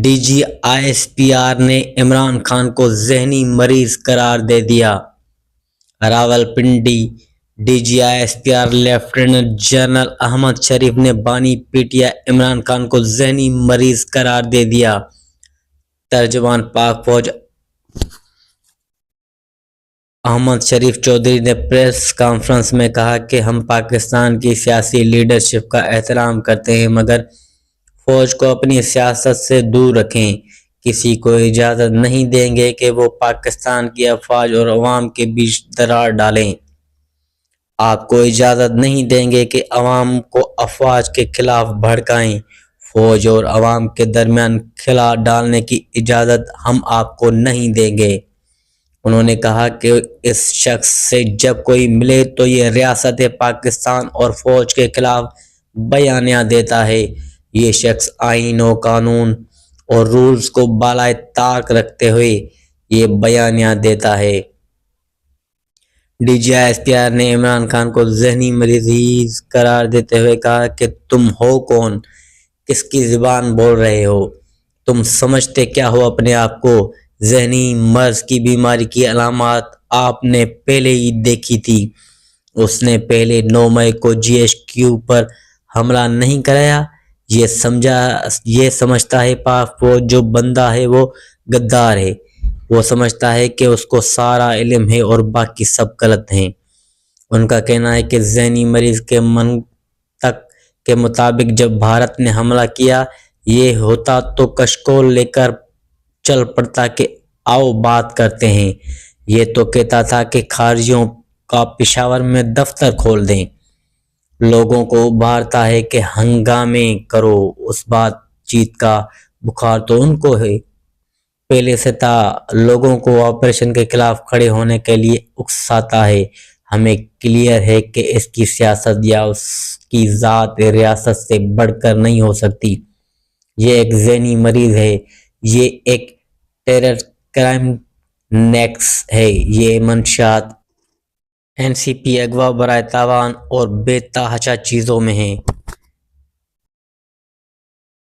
D G I S P R نے عمران خان کو ذہنی مریض قرار دے دیا۔ Rawalpindi D G I S P R lieutenant general Ahmed Sharif نے بانی P T I Imran Khan کو ذہنی مریض قرار دے دیا۔ ترجمان پاک فوج احمد شریف چودھری نے پریس کانفرنس میں کہا کہ ہم پاکستان کی سیاسی لیڈرشپ کا احترام کرتے ہیں مگر فوج کو اپنی سیاست سے دور رکھیں۔ کسی کو اجازت نہیں دیں گے کہ وہ پاکستان کی افواج اور عوام کے بیچ دراڑ ڈالیں۔ آپ کو اجازت نہیں دیں گے کہ عوام کو افواج کے خلاف بھڑکائیں۔ فوج اور عوام کے درمیان خلا ڈالنے کی اجازت ہم آپ کو نہیں دیں گے۔ انہوں نے کہا کہ اس شخص سے جب کوئی ملے تو یہ ریاست پاکستان اور فوج کے خلاف بیانیہ دیتا ہے۔ یہ شخص آئین و قانون اور رولز کو بالائے طاق رکھتے ہوئے یہ بیانیہ دیتا ہے۔ D G I S P R نے عمران خان کو ذہنی مریض قرار دیتے ہوئے کہا کہ تم ہو کون؟ کس کی زبان بول رہے ہو؟ تم سمجھتے کیا ہو اپنے آپ کو؟ ذہنی مرض کی بیماری کی علامات آپ نے پہلے ہی دیکھی تھی۔ اس نے پہلے 9 مئی کو جی ایچ کیو پر حملہ نہیں کرایا۔ یہ سمجھتا ہے پاک فوج جو بندہ ہے وہ غدار ہے۔ وہ سمجھتا ہے کہ اس کو سارا علم ہے اور باقی سب غلط ہیں۔ ان کا کہنا ہے کہ ذہنی مریض کے منطق کے مطابق جب بھارت نے حملہ کیا یہ ہوتا تو کشکول لے کر چل پڑتا کہ آؤ بات کرتے ہیں۔ یہ تو کہتا تھا کہ خارجیوں کا پشاور میں دفتر کھول دیں۔ لوگوں کو ابھارتا ہے کہ ہنگامے کرو۔ اس بات چیت کا بخار تو ان کو ہے پہلے سے تھا۔ لوگوں کو آپریشن کے خلاف کھڑے ہونے کے لیے اکساتا ہے۔ ہمیں کلیئر ہے کہ اس کی سیاست یا اس کی ذات ریاست سے بڑھ کر نہیں ہو سکتی۔ یہ ایک ذہنی مریض ہے۔ یہ ایک ٹیرر کرائم نیکس ہے۔ یہ منشیات این سی پی اغوا برائے تاوان اور بے تحاشا چیزوں میں ہیں۔